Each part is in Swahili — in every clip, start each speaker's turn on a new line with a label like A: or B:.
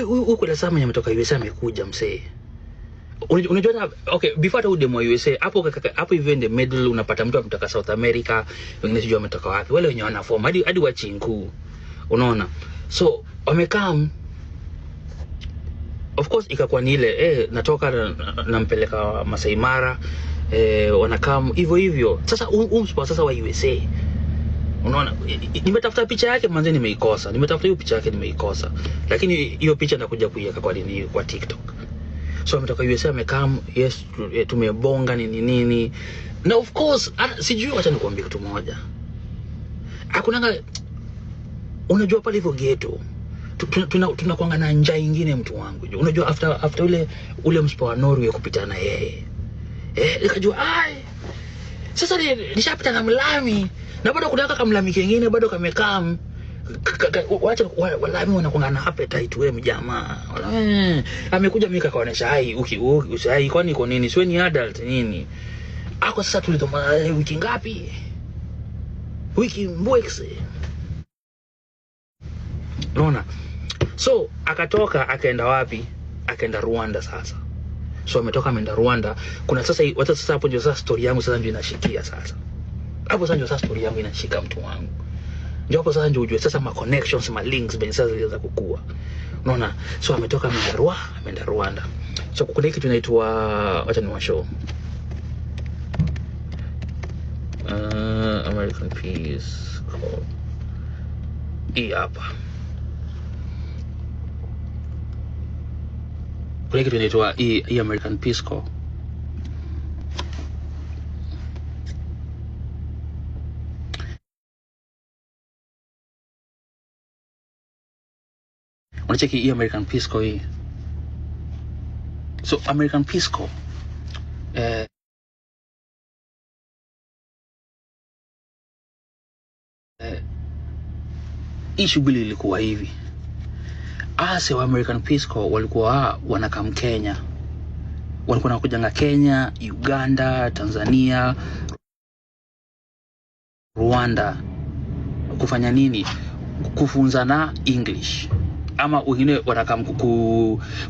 A: huko Dar es Salaam ametoka USA amekuja msee. Unajua okay, before the demo USA hapo hivi in the middle unapata mtu ametoka South America, wengine sijui ametoka wapi. Wale wenye wana form hadi wa chinku. Unaona? So wamekaa, of course ikakuwa ni ile natoka nampeleka Masai Mara, wanakaa hivyo. Sasa sasa wa USA. Unaona, nimetafuta picha yake manze nimeikosa. Nimetafuta hiyo picha yake nimeikosa. Lakini hiyo picha nakuja kuiweka kwa TikTok. So ametoka USA amekaa, yes, tumebonga nini. Na of course sijui, acha nikwambie kitu moja. Hakunanga, unajua pale hivyo ghetto tunakuanga na njaa nyingine mtu wangu. Unajua after ule mspa wa Norway kupita na yeye. Nikajua sasa nishapita na mlami na bado kuna kaka mlami kingine bado kamekaa. Wala mimi wanakuanga na appetite wewe mjamaa. Amekuja mimi kakaonesha usai kwani iko nini? Siwe ni adult nini? Ako sasa tulitoma wiki ngapi? Wiki mbwekse. Unaona? So akatoka akaenda wapi? Akaenda Rwanda sasa. So ametoka ameenda Rwanda. Kuna sasa hapo ndio sasa story yangu sasa ndio inashikia sasa. Hapo sasa ndio sasa story yangu inashika mtu wangu. Ndio hapo sasa ndio ujue sasa ma connections, ma links ben sasa zilianza kukua. Unaona? So ametoka ameenda Rwanda. So kuna kitu inaitwa acha niwashow. American Peace Corps. Hii hapa. Kuna kitu inaitwa hii American Peace Corps. Unacheki hii American Peace Corps hii. So American Peace Corps hii shughuli ilikuwa hivi. Ase wa American Peace Corps walikuwa wanakam Kenya. Walikuwa wanakujanga Kenya, Uganda, Tanzania, Rwanda. Kufanya nini? Kufunzana English. Ama wengine wanakam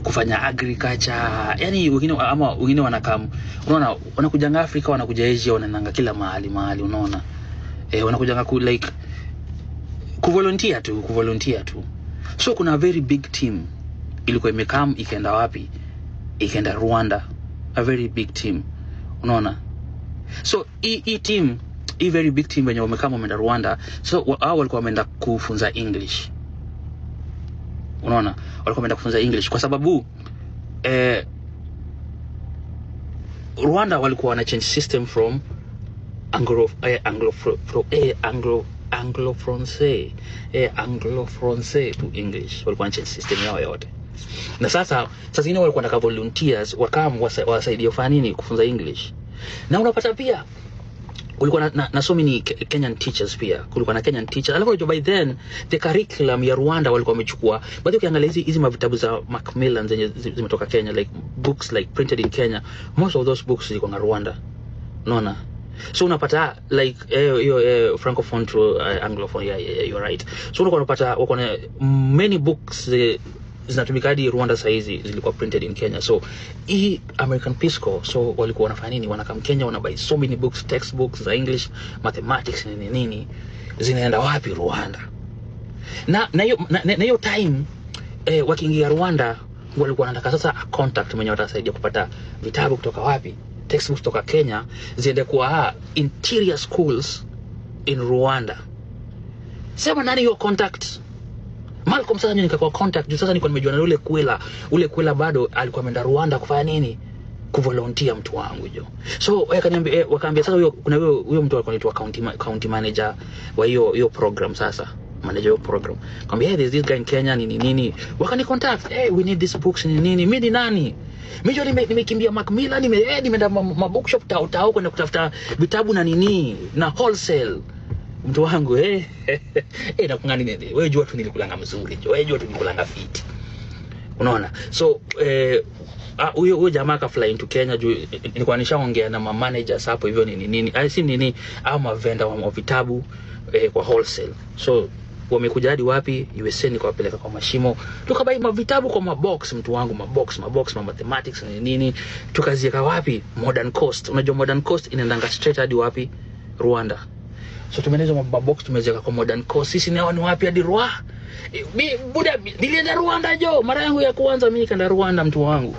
A: kufanya agriculture. Yani wengine wanakam, unaona, wanakujanga Afrika, wanakuja Asia, wanananga kila mahali unaona. Wanakujanga like kuvolunteer tu. So kuna a very big team ilikuwa imekam ikaenda wapi? Ikaenda Rwanda. A very big team. Unaona? So hii team, hii very big team wenye wamekam wameenda Rwanda. So hao walikuwa wameenda kufunza English. Unaona? Walikuwa wameenda kufunza English kwa sababu Rwanda walikuwa wana change system from Anglo-Francais to English. Walikuwa wana change system yao yote. Na sasa zingine walikuwa wanataka volunteers wasaidie kufanya nini? Kufunza English. Na unapata pia kulikuwa na so many Kenyan teachers pia. Kulikuwa na Kenyan teachers. Alafu by then the curriculum ya Rwanda walikuwa wamechukua. Baada ukiangalia hizi mavitabu za Macmillan zenye zimetoka Kenya, like books like printed in Kenya, most of those books zilikuwa na Rwanda. Unaona? So unapata like francophone to anglophone. Yeah, you're right. So unapata wako na many books zinatumika hadi Rwanda saizi zilikuwa printed in Kenya. So hii American Peace Corps, so walikuwa wanafanya nini? Wanakam Kenya, wanabuy so many books, textbooks za English, mathematics nini zinaenda wapi? Rwanda. Na hiyo time wakiingia Rwanda walikuwa wanataka sasa a contact mwenye watasaidia kupata vitabu kutoka wapi? Textbooks kutoka Kenya ziende kwa interior schools in Rwanda. Sema nani your contact? Malcolm sasa nikakuwa contact. Sasa niko nimejua na ule kwela bado alikuwa ameenda Rwanda kufanya nini? Kuvolunteer mtu wangu jo. So wakaambia sasa huyo mtu alikuwa anaitwa county manager wa hiyo program sasa. Manager wa program. Kaambia there's this guy in Kenya nini. Wakani contact. We need these books nini. Mimi ni nani? Mimi nimekimbia Macmillan, nimeenda mabookshop tao kwenda kutafuta vitabu na nini na wholesale. Mtu wangu na kungani nini? Wewe jua tu nilikulanga mzuri. Wewe jua tu nilikulanga fit. Unaona? So huyo jamaa ka fly into Kenya juu nilikuwa nishaongea na managers hapo hivyo nini. I see nini ama vendor wa vitabu kwa wholesale. So wamekuja hadi wapi? USA, nikawapeleka kwa mashimo, tukabai vitabu kwa mabox, mtu wangu, mabox ma mathematics na nini, tukaziweka wapi? Modern Coast. Unajua Modern Coast inaendanga straight hadi wapi? Rwanda. So tumeeleza mabox tumeziweka kwa Modern Coast. Sisi ni wapi? Hadi Rwanda. Buda nilienda Rwanda jo, mara yangu ya kwanza mimi nikaenda Rwanda, mtu wangu.